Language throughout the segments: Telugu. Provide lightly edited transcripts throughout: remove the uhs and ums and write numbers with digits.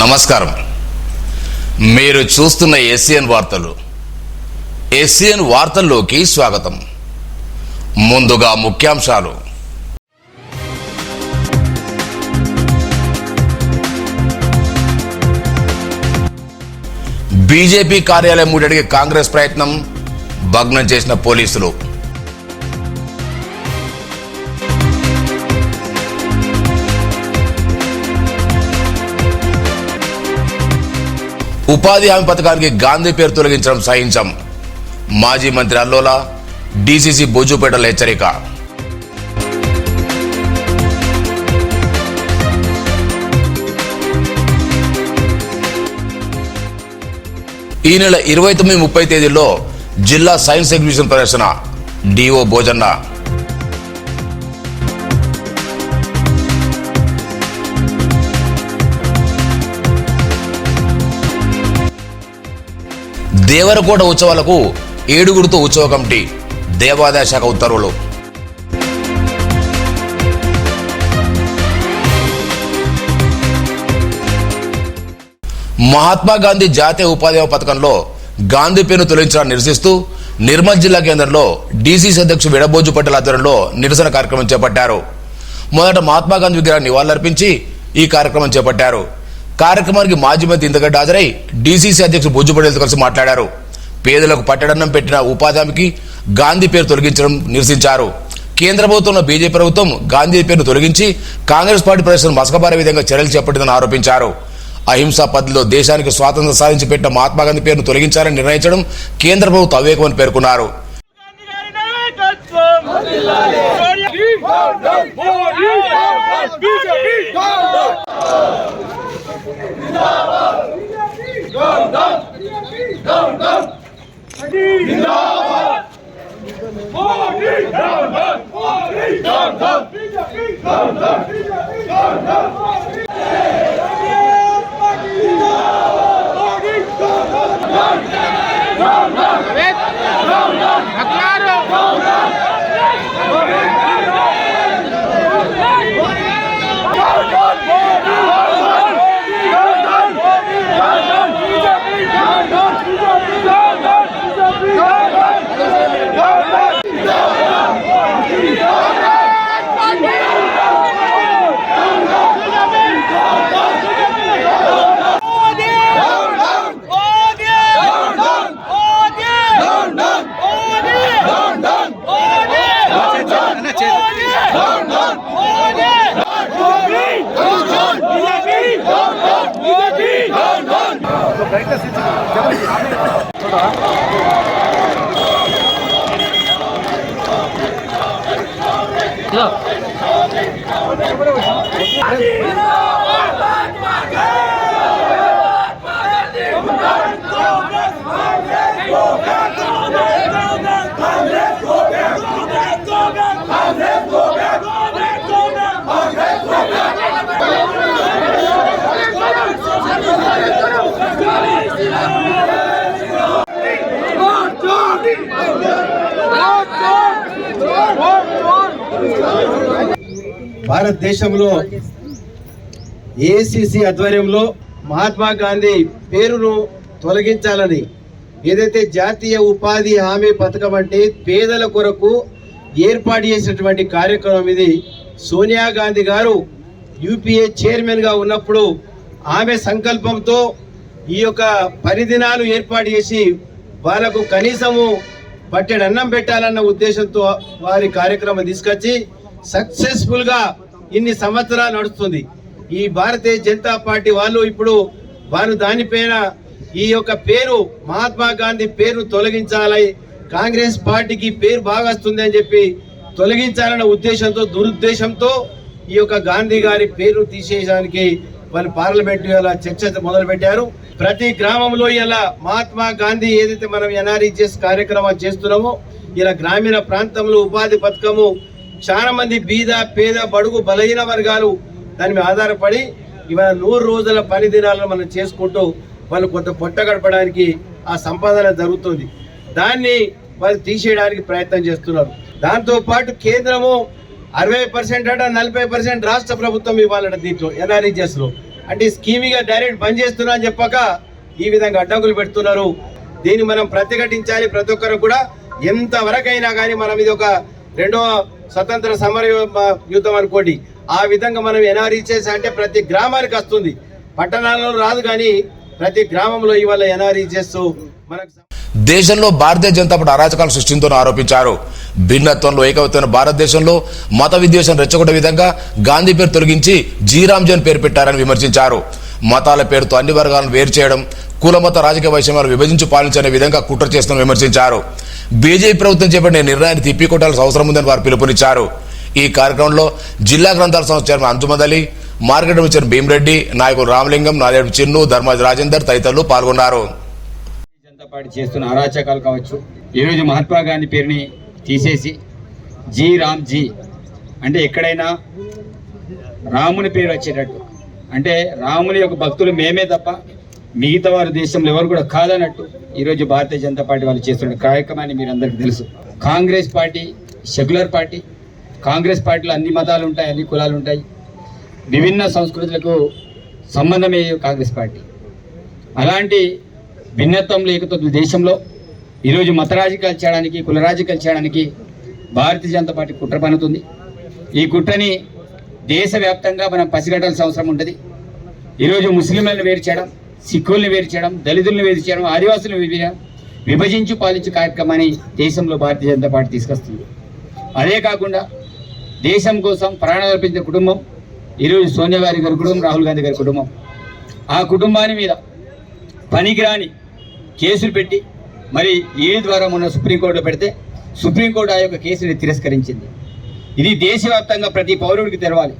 నమస్కారం. మీరు చూస్తున్న ఎస్సీఎన్ వార్తలు. ఎస్సీఎన్ వార్తల్లోకి స్వాగతం. ముందుగా ముఖ్యాంశాలు. బీజేపీ కార్యాలయం ముట్టడికి కాంగ్రెస్ ప్రయత్నం, భగ్నం చేసిన పోలీసులు. ఉపాధి హామీ పథకానికి గాంధీ పేరు తొలగించడం సహించం. మాజీ మంత్రి అల్లోల, డీసీసీ బొజ్జుపేటల హెచ్చరిక. ఈ నెల 29-30 తేదీల్లో జిల్లా సైన్స్ ఎగ్జిబిషన్ ప్రదర్శన. డిఓ భోజన్న. దేవరకోట ఉత్సవాలకు 7గురితో ఉత్సవ కమిటీ, దేవాదాయ శాఖ ఉత్తర్వులు. మహాత్మా గాంధీ జాతీయ ఉపాధి హామీ పథకంలో గాంధీ పేరును తొలగించడాన్ని నిరసిస్తూ నిర్మల్ జిల్లా కేంద్రంలో డీసీసీ అధ్యక్షుడు విడబోజు పటేల్ ఆధ్వర్యంలో నిరసన కార్యక్రమం చేపట్టారు. మొదట మహాత్మా గాంధీ విగ్రహాన్ని నివాళులర్పించి ఈ కార్యక్రమం చేపట్టారు. కార్యక్రమానికి మాజీ మంత్రి ఇంతగడ్డ హాజరై డీసీసీ అధ్యక్షుడు బొజ్జు పటేల్తో కలిసి మాట్లాడారు. పేదలకు పట్టడన్నం పెట్టిన ఉపాధి హామీకి గాంధీ పేరు తొలగించడం నిరసించారు. కేంద్ర ప్రభుత్వంలో బీజేపీ ప్రభుత్వం గాంధీ పేరును తొలగించి కాంగ్రెస్ పార్టీ ప్రదర్శన మసకబారే విధంగా చర్యలు చేపట్టిందని ఆరోపించారు. అహింసా పద్ధతిలో దేశానికి స్వాతంత్రం సాధించి పెట్టిన మహాత్మా గాంధీ పేరును తొలగించాలని నిర్ణయించడం కేంద్ర ప్రభుత్వం అవివేకమని పేర్కొన్నారు. భారతదేశంలో ఏఐసిసి ఆధ్వర్యంలో మహాత్మా గాంధీ పేరును తొలగించాలని ఏదైతే జాతీయ ఉపాధి హామీ పథకం అంటే పేదల కొరకు ఏర్పాటు చేసినటువంటి కార్యక్రమం ఇది. సోనియా గాంధీ గారు యూపీఏ చైర్మన్గా ఉన్నప్పుడు ఆమె సంకల్పంతో ఈ యొక్క 10 దినాలు ఏర్పాటు చేసి వాళ్ళకు కనీసము పట్టెడన్నం పెట్టాలన్న ఉద్దేశంతో వారి కార్యక్రమం తీసుకొచ్చి సక్సెస్ఫుల్గా ఇన్ని సంవత్సరాలు నడుస్తుంది. ఈ భారతీయ జనతా పార్టీ వాళ్ళు ఇప్పుడు వారు దానిపైన ఈ యొక్క పేరు మహాత్మా గాంధీ పేరు తొలగించాలి, కాంగ్రెస్ పార్టీకి పేరు బాగా వస్తుంది అని చెప్పి తొలగించాలన్న ఉద్దేశంతో దురుద్దేశంతో ఈ యొక్క గాంధీ గారి పేరు తీసేయడానికి వాళ్ళు పార్లమెంట్ ఇలా చర్చ మొదలు పెట్టారు. ప్రతి గ్రామంలో ఇలా మహాత్మా గాంధీ ఏదైతే మనం ఎన్ఆర్ఈజీఎస్ కార్యక్రమాలు చేస్తున్నామో ఇలా గ్రామీణ ప్రాంతంలో ఉపాధి పథకము చాలా మంది బీద పేద బడుగు బలహీన వర్గాలు దాని మీద ఆధారపడి ఇవాళ 100 రోజుల పని దినాలను మనం చేసుకుంటూ వాళ్ళు కొంత పొట్ట గడపడానికి ఆ సంపాదన జరుగుతుంది. దాన్ని వాళ్ళు తీసేయడానికి ప్రయత్నం చేస్తున్నారు. దాంతో పాటు కేంద్రము 60% అట 40% రాష్ట్ర ప్రభుత్వం ఇవ్వాలట దీంట్లో ఎన్ఆర్ఈజీఎస్ లో. అంటే స్కీమిగా డైరెక్ట్ బంద్ చేస్తున్నా అని చెప్పక ఈ విధంగా అడ్డంకులు పెడుతున్నారు. దీన్ని మనం ప్రతిఘటించాలి. ప్రతి ఒక్కరు కూడా ఎంతవరకైనా కానీ మనం ఇది ఒక రెండవ స్వతంత్ర సమర యుద్ధం అనుకోండి, ఆ విధంగా మనం ఎన్ఆర్ఈజీఎస్ అంటే ప్రతి గ్రామానికి వస్తుంది, పట్టణాల్లో రాదు, కానీ ప్రతి గ్రామంలో ఇవాళ ఎన్ఆర్ఈజీఎస్ మనకు. దేశంలో భారతీయ జనతా పార్టీ అరాచకాలు సృష్టించారని ఆరోపించారు. భిన్నత్వంలో ఏకవైన భారతదేశంలో మత విద్వేషం రెచ్చగొట్టే విధంగా గాంధీ పేరు తొలగించి జీరామ్జన్ పేరు పెట్టారని విమర్శించారు. మతాల పేరుతో అన్ని వర్గాలను వేరు చేయడం, కులమత రాజకీయ వైషమ్యాలు విభజించి పాలించనే విధంగా కుట్ర చేస్తున్న విమర్శించారు. బీజేపీ ప్రభుత్వం చేపట్టిన నిర్ణయాన్ని తిప్పికొట్టాల్సిన అవసరం ఉందని వారు పిలుపునిచ్చారు. ఈ కార్యక్రమంలో జిల్లా గ్రంథాల సంస్థ chairman Anjumad Ali, market chairman Bhimareddy, నాయకులు రామలింగం, నాదేడు చిన్ను, ధర్మాజి రాజేందర్ తదితరులు పాల్గొన్నారు. జనతా పార్టీ చేస్తున్న అరాచకాలు కావచ్చు, ఈరోజు మహాత్మా గాంధీ పేరుని తీసేసి జీ అంటే ఎక్కడైనా రాముని పేరు వచ్చేటట్టు, అంటే రాముని యొక్క భక్తులు మేమే తప్ప మిగతా వారు దేశంలో ఎవరు కూడా కాదన్నట్టు ఈరోజు భారతీయ జనతా పార్టీ వాళ్ళు చేస్తున్న కార్యక్రమాన్ని మీరు అందరికీ తెలుసు. Congress party secular party, Congress పార్టీలో అన్ని మతాలు ఉంటాయి, అన్ని కులాలు ఉంటాయి, విభిన్న సంస్కృతులకు సంబంధమే కాంగ్రెస్ పార్టీ. అలాంటి భిన్నత్వం లేకపోతే దేశంలో ఈరోజు మత రాజకీయాలు చేయడానికి, కుల రాజకీయాలు చేయడానికి భారతీయ జనతా పార్టీ కుట్ర పన్నుతుంది. ఈ కుట్రని దేశవ్యాప్తంగా మనం పసిగట్టాల్సిన అవసరం ఉంటుంది. ఈరోజు ముస్లింలను వేరు చేయడం, సిక్కుల్ని వేరు చేయడం, దళితులను వేరు చేయడం, ఆదివాసులను వేరు చేయడం, విభజించి పాలించే కార్యక్రమాన్ని దేశంలో భారతీయ జనతా పార్టీ తీసుకొస్తుంది. అదే కాకుండా దేశం కోసం ప్రాణాలు అర్పించిన కుటుంబం ఈరోజు సోనియా గాంధీ గారి కుటుంబం, రాహుల్ గాంధీ గారి కుటుంబం. ఆ కుటుంబాన్ని మీద పనికిరాని కేసులు పెట్టి మరి ఏడి ద్వారా మొన్న సుప్రీంకోర్టులో పెడితే సుప్రీంకోర్టు ఆ యొక్క కేసుని తిరస్కరించింది. ఇది దేశవ్యాప్తంగా ప్రతి పౌరుడికి తెలవాలి.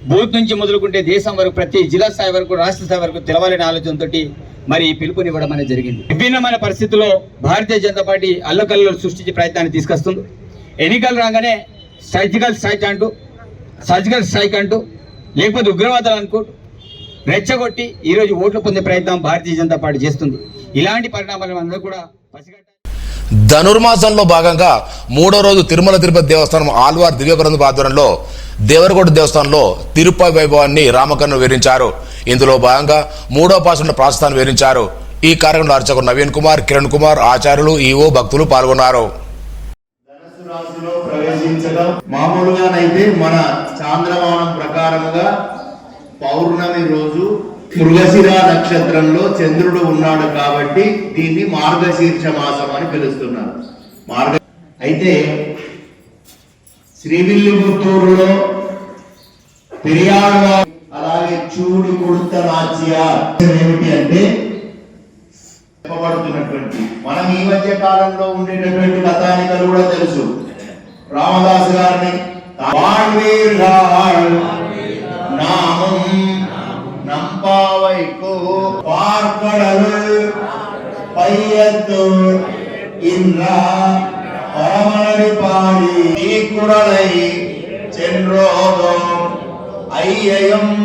బూత్ నుంచి మొదలుకుంటే దేశం వరకు, ప్రతి జిల్లా స్థాయి వరకు, రాష్ట్ర స్థాయి వరకు తెలవాలనే ఆలోచనతో మరి పిలుపునివ్వడం అనేది జరిగింది. విభిన్నమైన పరిస్థితుల్లో భారతీయ జనతా పార్టీ అల్లకల్లోలు సృష్టించే ప్రయత్నాన్ని తీసుకొస్తుంది. ఎన్నికలు రాగానే సర్జికల్ స్ట్రైక్ అంటూ లేకపోతే ఉగ్రవాదాలు అనుకుంటూ రెచ్చగొట్టి ఈరోజు ఓట్లు పొందే ప్రయత్నం భారతీయ జనతా పార్టీ చేస్తుంది. ఇలాంటి పరిణామాలు అందరూ కూడా పసిగట్టాలి. ధనుర్మాసంలో భాగంగా 3వ రోజు తిరుమల తిరుపతి దేవస్థానం ఆల్వార్ దివ్యగ్రంథ ఆధ్వర్యంలో దేవరగొండ దేవస్థానంలో తిరుపతి వైభవాన్ని రామకర్ణ వివరించారు. ఇందులో భాగంగా 3వ పాసంలో ప్రాశస్తాన్ని వివరించారు. ఈ కార్యక్రమంలో అర్చకులు నవీన్ కుమార్, కిరణ్ కుమార్, ఆచార్యులు, ఈవో, భక్తులు పాల్గొన్నారు. ధనుసు రాశిలో ప్రవేశించడం మామూలుగానైతే మన చాంద్రమానం ప్రకారముగా పౌర్ణమి రోజు మృగశిర నక్షత్రంలో చంద్రుడు ఉన్నాడు కాబట్టి దీన్ని మార్గశీర్ష మాసం అని పిలుస్తున్నారు. అయితే శ్రీవిల్లిపుత్తూరులో పెరియాళ్వారు, అలాగే చూడు కొడుత నాచ్యార్ ఏమిటి అంటే చెప్పబడుతున్నటువంటి, మనం ఈ మధ్య కాలంలో ఉండేటటువంటి కథానికలు కూడా తెలుసు. రామదాసు గారిని நாமும் நம்பாவைக்கோ பார்க்கடலுள் பையத்தூர் இன்றா பரமனடி பாடி குரலை சென்றோதோம் ஐயம்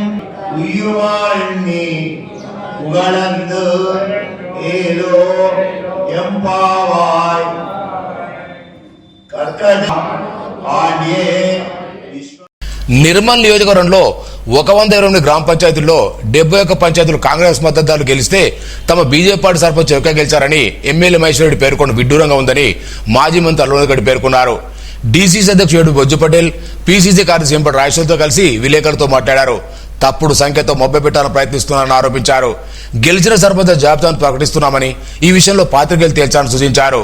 உயுமாறி புகழந்து ஏதோ எம்பாவாய் கற்கட ஆடியே. నిర్మల్ నియోజకవర్గంలో 128 గ్రామ పంచాయతీల్లో 71 పంచాయతీలు కాంగ్రెస్ మద్దతుదారులు గెలిస్తే తమ బీజేపీ పార్టీ సర్పంచ్ ఎవక గెలిచారని ఎమ్మెల్యే మహేశ్వరరెడ్డి పేర్కొన్న విడ్డూరంగా ఉందని మాజీ మంత్రి అల్లుగడ్డి పేర్కొన్నారు. డీసీసీ అధ్యక్షుడు బొజ్జు పటేల్, పీసీసీ కార్యదర్శి ఎంపటి రాజేశ్వరితో కలిసి విలేకరులతో మాట్లాడారు. తప్పుడు సంఖ్యతో మభ్యపెట్టాలని ప్రయత్నిస్తున్నారని ఆరోపించారు. గెలిచిన సర్పంచ్ జాబితాను ప్రకటిస్తున్నామని, ఈ విషయంలో పాత్రికేయులు తేల్చాలని సూచించారు.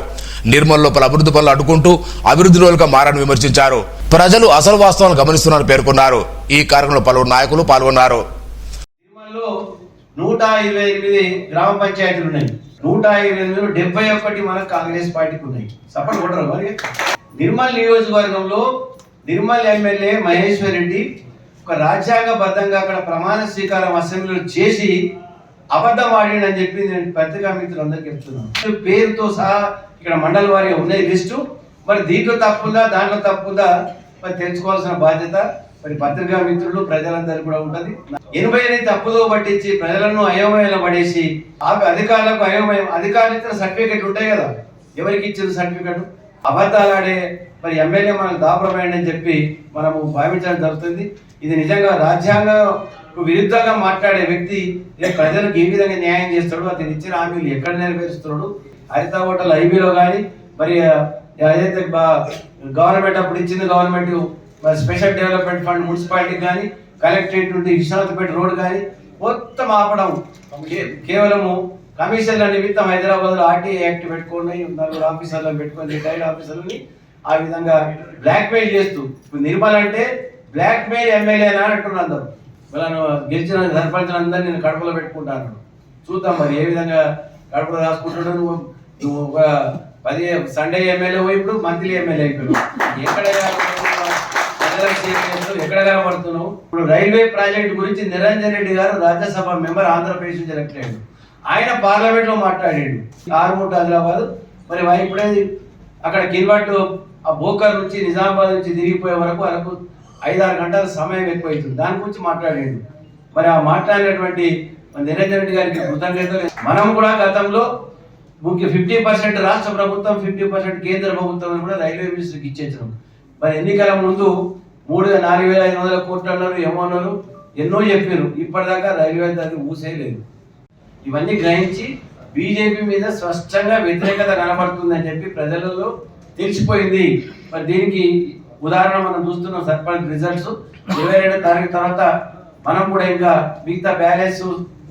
నిర్మల్ లోపల అభివృద్ధి పనులు అడ్డుకుంటూ అభివృద్ధి రోజులుగా మారని విమర్శించారు. ప్రజలు అసలు వాస్తవాలను గమనిస్తున్నారని పేర్కొన్నారు. ఈ కార్యక్రమంలో పలువురు నాయకులు పాల్గొన్నారు. నిర్మల్లో 128 గ్రామ పంచాయతీలు ఉన్నాయి. 128లో 71 మన కాంగ్రెస్ పార్టీకి ఉన్నాయి. సపోర్ట్ కొట్టరు మరి. నిర్మల్ నియోజకవర్గంలో నిర్మల్ ఎమ్మెల్యే మహేశ్వర్ రెడ్డి ఒక రాజ్యాంగబద్ధంగా అక్కడ ప్రమాణ స్వీకారం అసెంబ్లీలో చేసి అబద్ధం ఆడిండని చెప్పి నేను పత్రికా మిత్రులందరికీ చెప్తున్నాను. పేరుతో సహా ఇక్కడ మండల వారిగా ఉన్నాయి లిస్టు. మరి దీంట్లో తప్పుందా, దాంట్లో తప్పుందా మరి తెలుసుకోవాల్సిన బాధ్యత మరి పత్రికా మిత్రులు ప్రజలందరూ కూడా ఉంటుంది. 80 తప్పుదో పట్టించి ప్రజలను అయోమయంలో పడేసి అధికారులకు అయోమయం, అధికారులు ఇచ్చిన సర్టిఫికెట్ ఉంటాయి కదా, ఎవరికి ఇచ్చిన సర్టిఫికెట్ అబద్ధాలు ఆడే మరి ఎమ్మెల్యే మనకు దాపరమైందని చెప్పి మనము భావించడం జరుగుతుంది. ఇది నిజంగా రాజ్యాంగ విరుద్ధంగా మాట్లాడే వ్యక్తి ప్రజలకు ఏ విధంగా న్యాయం చేస్తాడు, అతను ఇచ్చిన హామీలు ఎక్కడ నెరవేరుస్తున్నాడు, హరిత హోటల్ ఐబీలో కానీ మరి ఏదైతే గవర్నమెంట్ అప్పుడు ఇచ్చింది గవర్నమెంట్ స్పెషల్ డెవలప్మెంట్ ఫండ్ మున్సిపాలిటీకి కానీ కలెక్టరేట్ నుండి విశ్వనాథపేట రోడ్ కానీ మొత్తం ఆపడం కేవలము కమిషన్ల నిమిత్తం హైదరాబాద్లో ఆర్టీఐ యాక్ట్ పెట్టుకొని నలుగురు ఆఫీసర్లను పెట్టుకొని రిటైర్డ్ ఆఫీసర్లని ఆ విధంగా బ్లాక్మెయిల్ చేస్తూ ఇప్పుడు నిర్మల్ అంటే బ్లాక్మెయిల్ ఎమ్మెల్యే అని అంటున్నారు అందరూ. వాళ్ళను గెలిచిన సర్పంచ్ అందరూ నేను కడపలో పెట్టుకుంటాను. చూద్దాం మరి ఏ విధంగా కడపలో రాసుకుంటాడు. నువ్వు ఒక 10 సండే ఎమ్మెల్యే పోయి ఇప్పుడు మంత్లీ ఎమ్మెల్యే అయిపోయాడు. ఎక్కడ కనబడుతున్నావు? ఇప్పుడు రైల్వే ప్రాజెక్ట్ గురించి నిరంజన్ రెడ్డి గారు రాజ్యసభ మెంబర్ ఆంధ్రప్రదేశ్ నుంచి ఎలక్ట్ అయ్యాడు. ఆయన పార్లమెంట్ లో మాట్లాడాడు ఆరుమూట హైదరాబాద్ మరి ఇప్పుడే అక్కడ కిల్వాటు ఆ బోకర్ నుంచి నిజామాబాద్ నుంచి తిరిగిపోయే వరకు 5-6 గంటల సమయం ఎక్కువైతుంది. దాని గురించి మాట్లాడాడు. మరి ఆ మాట్లాడినటువంటి నిరంజన్ రెడ్డి గారికి కృతజ్ఞతలు. మనం కూడా గతంలో 50% రాష్ట్ర ప్రభుత్వం 50% కేంద్ర ప్రభుత్వం కూడా రైల్వే మినిస్టర్కి ఇచ్చేసాం. మరి ఎన్నికల ముందు 4,500 కోట్లు అన్నారు, ఏమన్నారు, ఎన్నో చెప్పారు. ఇప్పటిదాకా రైల్వే దాన్ని ఊసేయలేదు. ఇవన్నీ గ్రహించి బీజేపీ మీద స్పష్టంగా వ్యతిరేకత కనబడుతుందని చెప్పి ప్రజలలో తెలిసిపోయింది. మరి దీనికి ఉదాహరణ మనం చూస్తున్నాం సర్పంచ్ రిజల్ట్స్. 22వ తారీఖు తర్వాత మనం కూడా ఇంకా మిగతా బ్యాలెన్స్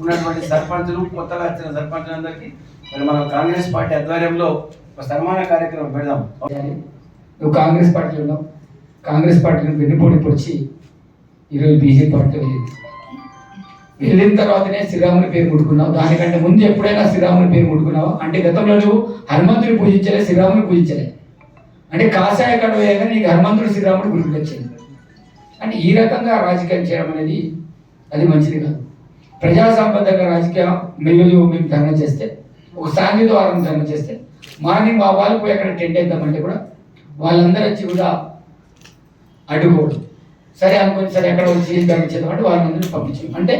ఉన్నటువంటి సర్పంచులు కొత్తగా వచ్చిన సర్పంచులందరికీ మరి మనం కాంగ్రెస్ పార్టీ ఆధ్వర్యంలో ఒక సన్మాన కార్యక్రమం పెడదాం. నువ్వు కాంగ్రెస్ పార్టీలో ఉన్నావు, కాంగ్రెస్ పార్టీని వెన్నుపోటీ పొడిచి ఈరోజు బీజేపీ పార్టీలో వెళ్ళిన తర్వాతనే శ్రీరాముని పేరు ముట్టుకున్నావు. దానికంటే ముందు ఎప్పుడైనా శ్రీరాముని పేరు ముట్టుకున్నావు అంటే గతంలో నువ్వు హనుమంతుని పూజించలే, శ్రీరాముని పూజించలే. అంటే కాషాయ కడవేయగా నీకు హనుమంతుడు శ్రీరాముడు గుర్తుకొచ్చింది. అంటే ఈ రకంగా రాజకీయం చేయడం అనేది అది మంచిది కాదు. ప్రజాసంబద్ధంగా రాజకీయం మేము ధర్నా చేస్తే, ఒక శాంతి ద్వారా ధర్నా చేస్తే మార్నింగ్ మా వాళ్ళు పోయి అక్కడ టెంట్ వేద్దామంటే కూడా వాళ్ళందరూ వచ్చి కూడా అడ్డుకోవడం. సరే అనుకుని సరే ఎక్కడ వచ్చి ధర్నా చేద్దామంటే వాళ్ళందరినీ పంపించాం. అంటే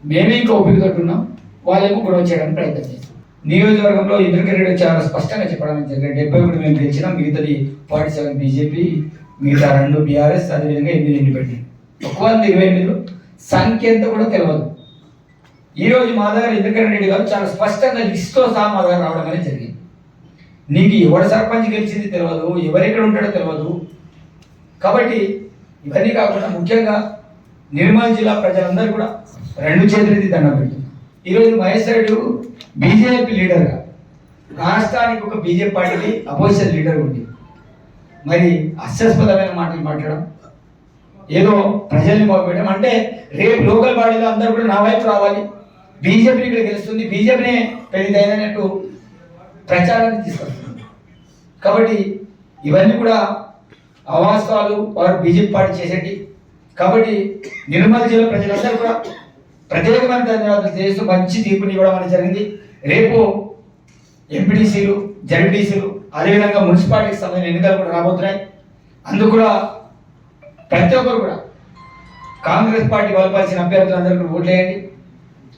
మేమే ఇంకా ఓపికతోటి ఉన్నాం, వాళ్ళేమో గొడవ చేయడానికి ప్రయత్నం చేస్తాం. నియోజకవర్గంలో ఇంద్రకరెడ్డి చాలా స్పష్టంగా చెప్పడానికి జరిగింది. 73 మేము గెలిచినాం, మిగతాది 47 బీజేపీ, మిగతా 2 బీఆర్ఎస్, అదేవిధంగా 8 ఇండిపెండెంట్. 128 సంఖ్య ఎంత కూడా తెలియదు. ఈరోజు మా దగ్గర ఇంద్రకరెడ్డి గారు చాలా స్పష్టంగా లిస్టుతో సహా మా దగ్గర రావడం అనేది జరిగింది. నీకు ఎవరు సర్పంచ్ గెలిచింది తెలియదు, ఎవరెక్కడ ఉంటాడో తెలియదు. కాబట్టి ఇవన్నీ కాకుండా ముఖ్యంగా నిర్మల్ జిల్లా ప్రజలందరూ కూడా 2 చేతులది దండం పెడుతున్నారు. ఈరోజు మహేష్ రెడ్డి బీజేపీ లీడర్గా రాష్ట్రానికి ఒక బీజేపీ పార్టీకి అపోజిషన్ లీడర్ ఉంది. మరి హాస్యాస్పదమైన మాటలు మాట్లాడడం, ఏదో ప్రజల్ని మోపెట్టడం. అంటే రేపు లోకల్ బాడీలో అందరూ కూడా నా వైపు రావాలి, బీజేపీని ఇక్కడ గెలుస్తుంది, బీజేపీనే పెరిగిదైనట్టు ప్రచారాన్ని తీసుకొస్తుంది. కాబట్టి ఇవన్నీ కూడా అవాస్తవాలు, వారు బీజేపీ పార్టీ చేసేటి. కాబట్టి నిర్మల్ జిల్లా ప్రజలందరూ కూడా ప్రత్యేకమైన ధన్యవాదాలు చేస్తూ మంచి తీర్పుని ఇవ్వడం అనేది జరిగింది. రేపు ఎంపీటీసీలు, జడ్పీటీసీలు, అదేవిధంగా మున్సిపాలిటీకి సంబంధించిన ఎన్నికలు కూడా రాబోతున్నాయి. అందుకు కూడా ప్రతి ఒక్కరు కూడా కాంగ్రెస్ పార్టీ బలపరిచిన అభ్యర్థులందరూ కూడా ఓట్లు వేయండి.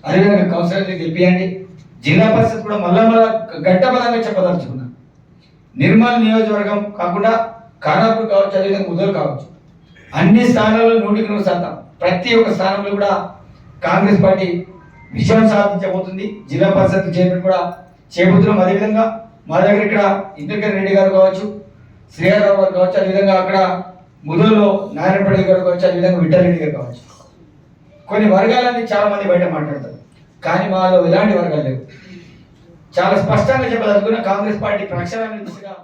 అదేవిధంగా కౌన్సిలర్లు గెలిపియండి. జిల్లా పరిషత్ కూడా మళ్ళా గట్టబలంగా చెప్పదలుచుకున్నాను. నిర్మల్ నియోజకవర్గం కాకుండా ఖానాపూర్ కావచ్చు, అదేవిధంగా ముదల్ కావచ్చు, అన్ని స్థానాల్లో 100% ప్రతి ఒక్క స్థానంలో కూడా కాంగ్రెస్ పార్టీ విజయం సాధించబోతుంది. జిల్లా పరిషత్ చైర్మన్ కూడా చేయబోతున్నాం. అదేవిధంగా మా దగ్గర ఇక్కడ ఇంద్రకరణ్ రెడ్డి గారు కావచ్చు, శ్రీహరావు గారు కావచ్చు, అదేవిధంగా అక్కడ ముదల్లో నారాయణపల్లి గారు కావచ్చు, అదేవిధంగా విఠలరెడ్డి గారు కావచ్చు. కొన్ని వర్గాలన్నీ చాలా మంది బయట మాట్లాడతారు, కానీ మాలో ఎలాంటి వర్గాలు లేవు. చాలా స్పష్టంగా చెప్పదలుచుకున్న కాంగ్రెస్ పార్టీ ప్రక్షాళన దిశగా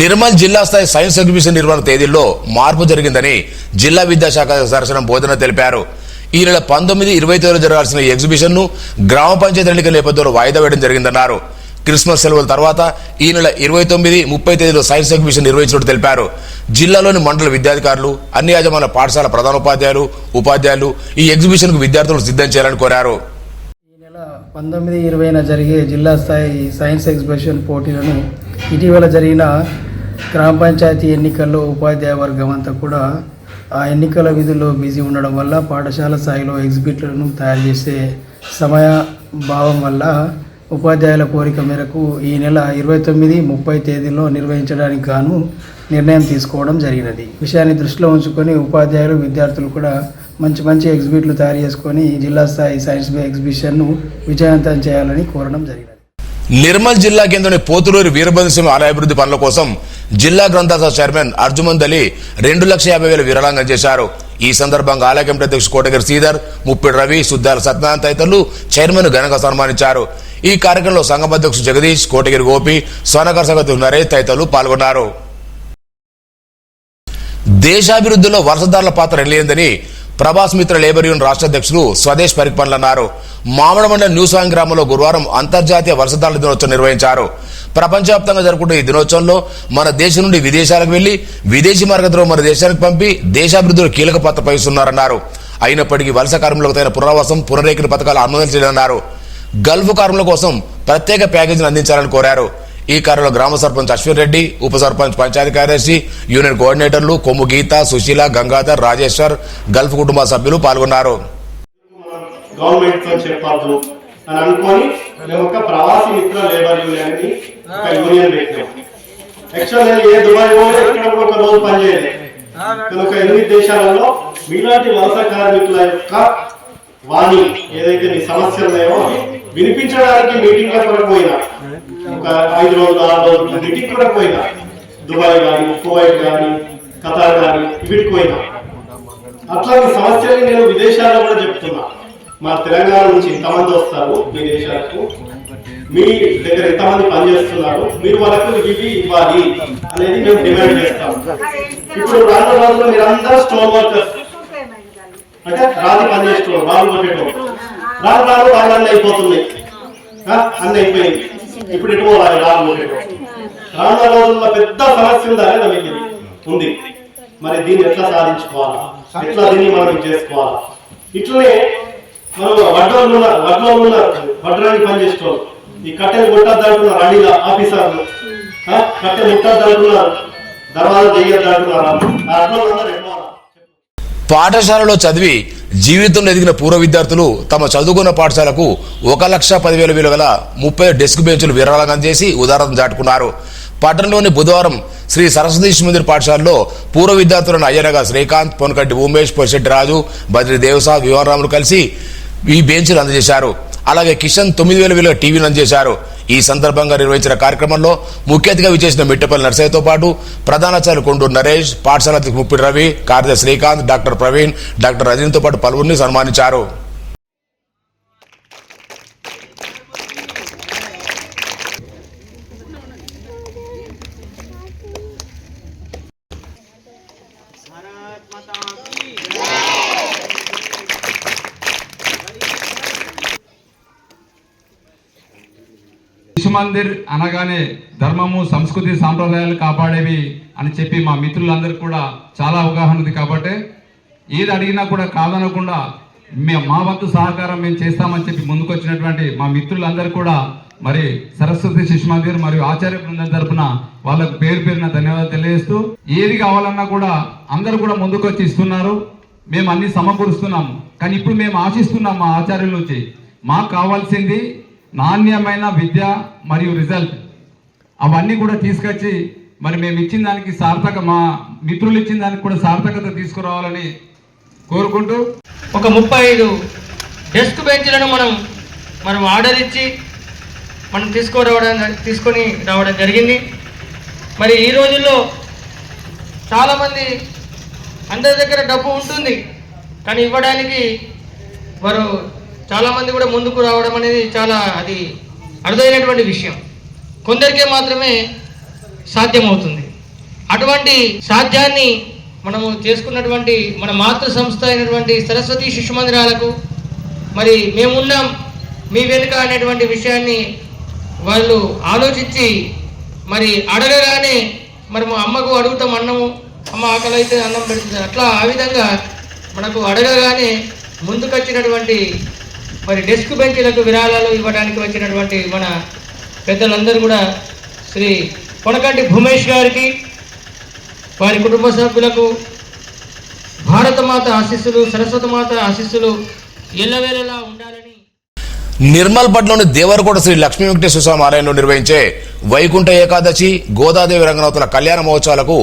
నిర్మల్ జిల్లా స్థాయి సైన్స్ ఎగ్జిబిషన్ నిర్వహణ తేదీల్లో మార్పు జరిగిందని జిల్లా విద్యాశాఖ దర్శనం బోధన తెలిపారు. ఈ నెల 19, 20 జరగాల్సిన ఈ ఎగ్జిబిషన్ ను గ్రామ పంచాయతీ ఎన్నికల నేపథ్యంలో వాయిదా వేయడం జరిగిందన్నారు. క్రిస్మస్ సెలవుల తర్వాత ఈ నెల 29, 30 తేదీలో సైన్స్ ఎగ్జిబిషన్ నిర్వహించినట్టు తెలిపారు. జిల్లాలోని మండల విద్యాధికారులు, అన్ని యాజమాన్య పాఠశాల ప్రధానోపాధ్యాయులు, ఉపాధ్యాయులు ఈ ఎగ్జిబిషన్ కు విద్యార్థులను సిద్ధం చేయాలని కోరారు. ఈ నెల 19, 20న జరిగే జిల్లా స్థాయి సైన్స్ ఎగ్జిబిషన్ పోటీలను ఇటీవల జరిగిన గ్రామ పంచాయతీ ఎన్నికల్లో ఉపాధ్యాయ వర్గం అంతా కూడా ఆ ఎన్నికల విధుల్లో బిజీ ఉండడం వల్ల పాఠశాల స్థాయిలో ఎగ్జిబిట్లను తయారు చేసే సమయ భావం వల్ల ఉపాధ్యాయుల కోరిక మేరకు ఈ నెల 29, 30 తేదీల్లో నిర్వహించడానికి గాను నిర్ణయం తీసుకోవడం జరిగినది. విషయాన్ని దృష్టిలో ఉంచుకొని ఉపాధ్యాయులు, విద్యార్థులు కూడా మంచి మంచి ఎగ్జిబిట్లు తయారు చేసుకొని జిల్లా స్థాయి సైన్స్ ఎగ్జిబిషన్ను విజయవంతం చేయాలని కోరడం జరిగింది. నిర్మల్ జిల్లా కేంద్రంలోని పోతులూరి వీరభద్రస్వామి ఆలయ అభివృద్ధి పనుల కోసం జిల్లా గ్రంథాలయ చైర్మన్ అర్జుమంద్ అలీ 2,50,000 విరాళంగా చేశారు. ఈ సందర్భంగా ఆలయ కమిటీ అధ్యక్షుడు కోటగిరి శ్రీధర్, ముప్పిడి రవి, సుద్దాల సత్యనారాయణ తదితరులు చైర్మన్ ఘనంగా సన్మానించారు. ఈ కార్యక్రమంలో సంఘం అధ్యక్షుడు జగదీష్, కోటగిరి గోపి, సోనకర్ సగతు నరేష్ తదితరులు పాల్గొన్నారు. దేశాభివృద్ధిలో వలసదారుల పాత్ర ఎనలేదని ప్రభాస్ మిత్ర లేబర్ యూనియన్ రాష్ట్ర అధ్యక్షులు స్వదేశ్ పరిపాలన అన్నారు. మామిడి మండలం న్యూస్వాంగ్ గ్రామంలో గురువారం అంతర్జాతీయ వలసదారుల దినోత్సవం నిర్వహించారు. ప్రపంచవ్యాప్తంగా జరుపుకుంటున్న ఈ దినోత్సవంలో మన దేశం నుండి విదేశాలకు వెళ్లి విదేశీ మార్గంలో మన దేశానికి పంపి దేశాభివృద్ధిలో కీలక పాత్ర వహిస్తున్నారన్నారు. అయినప్పటికీ వలస కార్మికులకు తగిన పునరావాసం, పునరేకరణ పథకాలు ఆమోదించాలన్నారు. గల్ఫ్ కార్మికుల కోసం ప్రత్యేక ప్యాకేజీని అందించాలని కోరారు. ఈ కార్యక్రమంలో గ్రామ సర్పంచ్ అశ్విన్ రెడ్డి, ఉప సర్పంచ్, పంచాయతీ కార్యదర్శి, యూనియన్ కోఆర్డినేటర్లు కొమ్ము గీత, సుశీల, గంగాధర్, రాజేశ్వర్, గల్ఫ్ కుటుంబ సభ్యులు పాల్గొన్నారు. గవర్నమెంట్ తో చెప్పద్దు అని అనుకొని మేము ఒక ప్రవాసీ మిత్ర లేబర్ యూనియన్ ని ఒక యూనియన్ పెట్టాం. యాక్చువల్ నేను ఏ దుబాయ్ పోలే, ఇక్కడ ఒక రోజు పనిచేయలేదు. కనుక 8 దేశాలలో మీలాంటి వలస కార్మికుల యొక్క వాణి ఏదైతే మీ సమస్యలు ఉన్నాయో వినిపించడానికి మీటింగ్ల కొరకు పోయినా, ఒక 5 రోజులు 6 రోజులు మీటింగ్ కూడా పోయినా, దుబాయ్ కానీ, కువైట్ కానీ, ఖతార్ కానీ వీటికి పోయినా. అట్లా మీ సమస్యల్ని నేను విదేశాల్లో కూడా చెప్తున్నా. మా తెలంగాణ నుంచి ఇంతమంది వస్తారు మీ దేశాలకు, మీ దగ్గర ఎంతమంది పనిచేస్తున్నారు, మీరు వాళ్ళకు ఇవి ఇవ్వాలి అనేది మేము డిమాండ్ చేస్తాం. ఇప్పుడు రాను రోజుల్లో మీరందరూ స్టోన్ వర్కర్స్ అంటే రాజు పనిచేస్తున్నారు, వాళ్ళు కొట్టేటోళ్ళు. రాను వాళ్ళు అన్నీ అయిపోతున్నాయి, అన్నీ అయిపోయింది. ఇప్పుడు ఎటు పోవాలి రాను కొట్టేటోళ్ళు. రానున్న రోజుల్లో పెద్ద సమస్య ఉందా లేదా మీకు ఉంది. మరి దీన్ని ఎట్లా సాధించుకోవాలా, ఎట్లా దీన్ని మనం చేసుకోవాలా. ఇట్లనే మనం వడ్రాన్ని పనిచేసుకోవాలి. ఈ కట్టెలు కొట్టద్దంటున్నారు అడిగా ఆఫీసర్లు, కట్టెలు ముట్టద్దంటున్నారు, దర్వాజా చెయ్యొద్దంటున్నారు. అట్లా పాఠశాలలో చదివి జీవితంలో ఎదిగిన పూర్వ విద్యార్థులు తమ చదువుకున్న పాఠశాలకు 1,10,000 విలువ గల 30 డెస్క్ బెంచులు విరాళంగా అందజేసి ఉదాహరణ దాటుకున్నారు. పట్టణంలోని బుధవారం శ్రీ సరస్వతి శిశు మందిర్ పాఠశాలలో పూర్వ విద్యార్థులను అయ్యనగా శ్రీకాంత్, పొనకట్టి ఉమేష్, పొరిశెట్టి రాజు, బద్రి దేవసా, వివరాములు కలిసి ఈ బెంచ్లు అందజేశారు. అలాగే కిషన్ 9,000 విలువ టీవీలు అందజేశారు. ఈ సందర్భంగా నిర్వహించిన కార్యక్రమంలో ముఖ్య అతిథిగా విచ్చేసిన మిట్టపల్లి నర్సయ్యతో పాటు ప్రధానాచార్యులు కొండూరు నరేష్, పాఠశాల అధ్యక్షుడు ముప్పిడి రవి, కార్యదర్శి శ్రీకాంత్, డాక్టర్ ప్రవీణ్, డాక్టర్ రజనీతో పాటు పలువురిని సన్మానించారు. శిశు మందిర్ అనగానే ధర్మము, సంస్కృతి, సాంప్రదాయాలు కాపాడేవి అని చెప్పి మా మిత్రులందరికీ కూడా చాలా అవగాహన ఉంది. కాబట్టి ఏది అడిగినా కూడా కాదనకుండా మా వంతు సహకారం మేము చేస్తామని చెప్పి ముందుకు వచ్చినటువంటి మా మిత్రులందరూ కూడా మరి సరస్వతి శిశు మందిర్ మరియు ఆచార్య బృందం తరపున వాళ్ళకు పేరు పేరున ధన్యవాదాలు తెలియజేస్తూ, ఏది కావాలన్నా కూడా అందరూ కూడా ముందుకు వచ్చి ఇస్తున్నారు. మేము అన్ని సమకూరుస్తున్నాము. కానీ ఇప్పుడు మేము ఆశిస్తున్నాం మా ఆచార్యుల నుంచి మాకు కావాల్సింది నాణ్యమైన విద్య మరియు రిజల్ట్. అవన్నీ కూడా తీసుకొచ్చి మరి మేము ఇచ్చిన దానికి మా మిత్రులు ఇచ్చిన దానికి కూడా సార్థకత తీసుకురావాలని కోరుకుంటూ ఒక 35 డెస్క్ బెంచ్లను మనం ఆర్డర్ ఇచ్చి మనం తీసుకొని రావడం జరిగింది. మరి ఈ రోజుల్లో చాలామంది అందరి దగ్గర డబ్బు ఉంటుంది, కానీ ఇవ్వడానికి వారు చాలామంది కూడా ముందుకు రావడం అనేది చాలా అది అరుదైనటువంటి విషయం. కొందరికే మాత్రమే సాధ్యమవుతుంది. అటువంటి సాధ్యాన్ని మనము చేసుకున్నటువంటి మన మాతృ సంస్థ అయినటువంటి సరస్వతి శిశు మందిరాలకు మరి మేమున్నాం మీ వెనుక అనేటువంటి విషయాన్ని వాళ్ళు ఆలోచించి మరి అడగగానే మరి మా అమ్మకు అడుగుతాం అన్నము, అమ్మ ఆకలి అయితే అన్నం పెడుతుంది, అట్లా ఆ విధంగా మనకు అడగగానే ముందుకొచ్చినటువంటి మరి డెస్క్ బెంచీలకు విరాళాలు ఇవ్వడానికి వచ్చినటువంటి మన పెద్దలందరూ కూడా శ్రీ కొనకంటి భూమేష్ గారికి, వారి కుటుంబ సభ్యులకు భారతమాత ఆశీస్సులు, సరస్వతి మాత ఆశీస్సులు ఎల్లవేళలా ఉండాలని. నిర్మల్ పట్నంలోని దేవరకోట శ్రీ లక్ష్మీ వెంకటేశ్వర స్వామి ఆలయంలో నిర్వహించే వైకుంఠ ఏకాదశి, గోదాదేవి రంగనాథుల కళ్యాణ మహోత్సవాలకు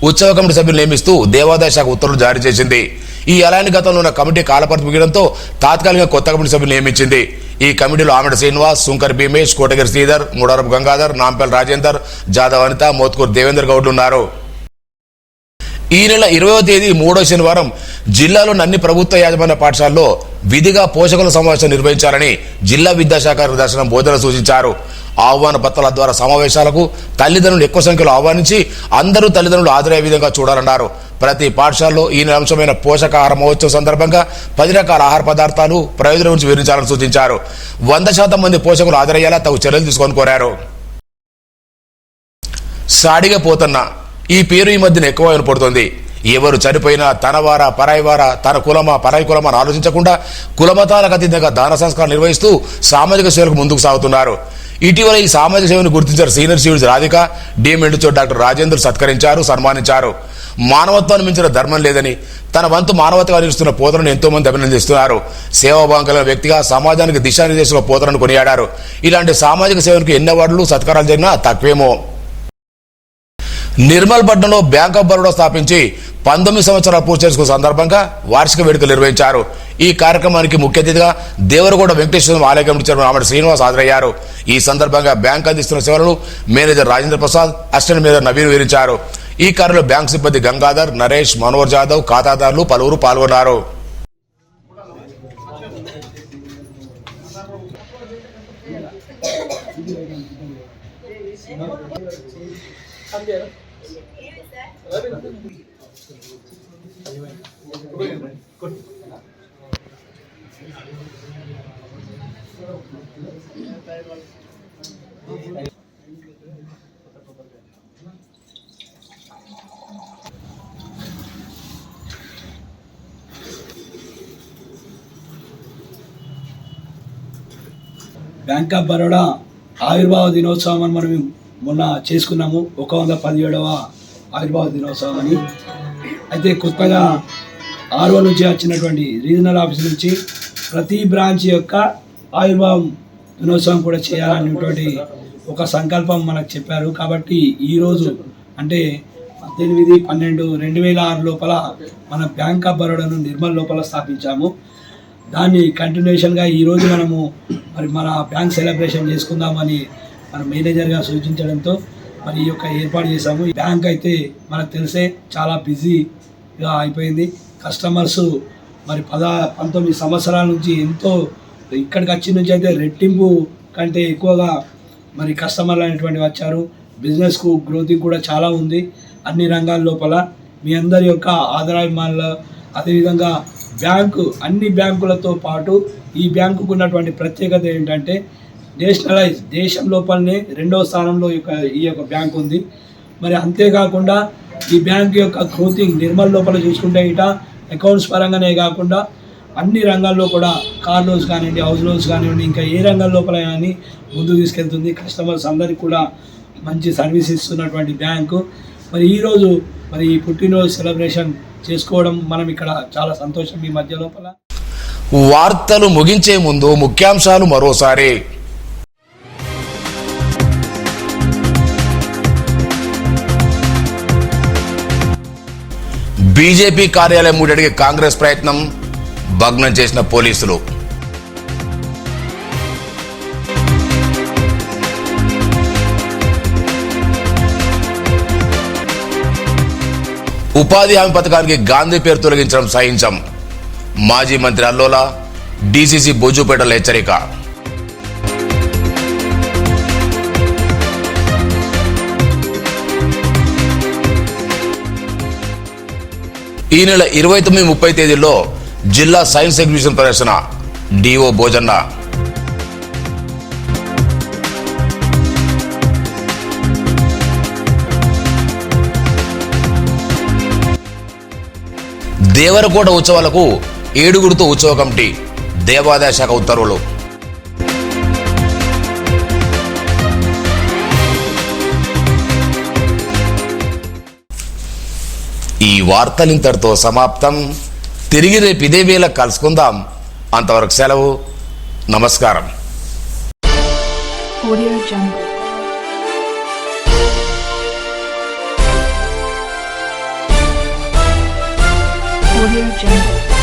ఉత్సవ కమిటీ సభ్యులు నియమిస్తూ దేవాదాయ శాఖ ఉత్తర్వులు జారీ చేసింది. ఈ అలాని గతంలో ఉన్న కమిటీ కాలపరిధి ముగియడంతో తాత్కాలికంగా కొత్త కమిటీ సభ్యులు నియమించింది. ఈ కమిటీలో ఆమెడ శ్రీనివాస్, శుంకర్ భీమేష్, కోటగిరి శ్రీధర్, ముడారపు గంగాధర్, నాంపల్ రాజేందర్, జాదవ్ అనిత, మోత్కూర్ దేవేందర్ గౌడ్లు ఉన్నారు. ఈ నెల 20వ తేదీ 3వ శనివారం జిల్లాలోని అన్ని ప్రభుత్వ యాజమాన్య పాఠశాలలో విధిగా పోషకుల సమావేశం నిర్వహించాలని జిల్లా విద్యాశాఖ దర్శనం బోధన సూచించారు. ఆహ్వాన పత్రాల ద్వారా సమావేశాలకు తల్లిదండ్రులు ఎక్కువ సంఖ్యలో ఆహ్వానించి అందరూ తల్లిదండ్రులు హాజరయ్యే విధంగా చూడాలన్నారు. ప్రతి పాఠశాలలో ఈ నెల అంశమైన పోషకాహార మహోత్సవం సందర్భంగా 10 రకాల ఆహార పదార్థాలు ప్రయోజనం గురించి వివరించాలని సూచించారు. 100% మంది పోషకులు హాజరయ్యేలా తగు చర్యలు తీసుకొని కోరారు. సాడిగా పోతన్న ఈ పేరు ఈ మధ్యన ఎక్కువ వినపడుతోంది. ఎవరు చనిపోయినా తనవారా పరాయివారా, తన కులమా పరాయి కులమా అని ఆలోచించకుండా కులమతాలకు అతీతంగా దాన సంస్కారం నిర్వహిస్తూ సామాజిక సేవలకు ముందుకు సాగుతున్నారు. ఇటీవల ఈ సామాజిక సేవను గుర్తించారు సీనియర్ సివిల్స్ రాధిక, డిఎంఎండ్చో డాక్టర్ రాజేంద్ర సత్కరించారు, సన్మానించారు. మానవత్వాన్ని మించిన ధర్మం లేదని తన వంతు మానవతగా నిలుస్తున్న పోతనను ఎంతో మంది అభినందిస్తున్నారు. సేవాభావం కలిగిన వ్యక్తిగా సమాజానికి దిశానిర్దేశంగా పోతనను కొనియాడారు. ఇలాంటి సామాజిక సేవలకు ఎన్ని అవార్డులు సత్కారాలు జరిగినా తక్కువేమో. నిర్మల్ పట్టణంలో బ్యాంక్ ఆఫ్ బరోడా స్థాపించి 19 సంవత్సరాల పూర్తి చేసుకున్న సందర్భంగా వార్షిక వేడుకలు నిర్వహించారు. ఈ కార్యక్రమానికి ముఖ్య అతిథిగా దేవరగౌడ వెంకటేశ్వర ఆలయ కమిటీ చైర్మన్ ఆమెడ శ్రీనివాస్ హాజరయ్యారు. ఈ సందర్భంగా బ్యాంక్ అందిస్తున్న సేవలను manager Rajendra Prasad, assistant manager Naveen వివరించారు. ఈ కార్యక్రమంలో బ్యాంక్ సిబ్బంది గంగాధర్, నరేష్, మనోహర్ జాదవ్, ఖాతాదారులు పలువురు పాల్గొన్నారు. బ్యాంక్ ఆఫ్ బరోడా ఆవిర్భావ దినోత్సవం అని మనం మొన్న చేసుకున్నాము. 117వ ఆవిర్భావ దినోత్సవం అని. అయితే కొత్తగా ఆర్ఓ నుంచి వచ్చినటువంటి రీజనల్ ఆఫీస్ నుంచి ప్రతి బ్రాంచ్ యొక్క ఆవిర్భావం దినోత్సవం కూడా చేయాలనేటువంటి ఒక సంకల్పం మనకు చెప్పారు. కాబట్టి ఈరోజు అంటే 18/12/2006 లోపల మన బ్యాంక్ ఆఫ్ బరోడాను నిర్మల్ లోపల స్థాపించాము. దాన్ని కంటిన్యూషన్గా ఈరోజు మనము మరి మన బ్యాంక్ సెలబ్రేషన్ చేసుకుందామని మన మేనేజర్గా సూచించడంతో మరి ఈ యొక్క ఏర్పాటు చేశాము. ఈ బ్యాంక్ అయితే మనకు తెలిసే చాలా బిజీగా అయిపోయింది. కస్టమర్స్ మరి 19 సంవత్సరాల నుంచి ఎంతో ఇక్కడికి వచ్చి నుంచి అయితే రెట్టింపు కంటే ఎక్కువగా మరి కస్టమర్లు అనేటువంటి వచ్చారు. బిజినెస్కు గ్రోతింగ్ కూడా చాలా ఉంది అన్ని రంగాల లోపల. మీ అందరి యొక్క ఆదరాభిమానులు అదేవిధంగా బ్యాంకు అన్ని బ్యాంకులతో పాటు ఈ బ్యాంకుకు ఉన్నటువంటి ప్రత్యేకత ఏంటంటే నేషనలైజ్ దేశం లోపలనే 2వ స్థానంలో ఈ యొక్క బ్యాంక్ ఉంది. మరి అంతేకాకుండా ఈ బ్యాంక్ యొక్క గ్రోతింగ్ నిర్మల్ లోపల చూసుకుంటే ఇట అకౌంట్స్ పరంగానే కాకుండా అన్ని రంగాల్లో కూడా కార్ లోన్స్ కానివ్వండి, హౌస్ లోన్స్ కానివ్వండి, ఇంకా ఏ రంగం లోపల కానీ ముందుకు తీసుకెళ్తుంది. కస్టమర్స్ అందరికీ కూడా మంచి సర్వీస్ ఇస్తున్నటువంటి బ్యాంకు. మరి ఈరోజు మరి ఈ పుట్టినరోజు సెలబ్రేషన్ చేసుకోవడం మనం ఇక్కడ చాలా సంతోషం. ఈ మధ్య లోపల వార్తలు ముగించే ముందు ముఖ్యాంశాలు మరోసారి. బీజేపీ కార్యాలయం ముట్టడికి కాంగ్రెస్ ప్రయత్నం, భగ్నం చేసిన పోలీసులు. ఉపాధి హామీ పథకానికి గాంధీ పేరు తొలగించడం సహించం, మాజీ మంత్రి అల్లోలా డీసీసీ బోజుపేటలో హెచ్చరిక. ఈ నెల 29-30 తేదీల్లో జిల్లా సైన్స్ ఎగ్జిబిషన్ ప్రదర్శన, డిఓ భోజన్న. దేవరకోట ఉత్సవాలకు 7గురితో ఉత్సవ కమిటీ, దేవాదాయ శాఖ ఉత్తర్వులు. ఈ వార్తలు ఇంతటితో సమాప్తం. తిరిగి రేపు ఇదే వేళ కలుసుకుందాం. అంతవరకు సెలవు. నమస్కారం. Audio Jungle.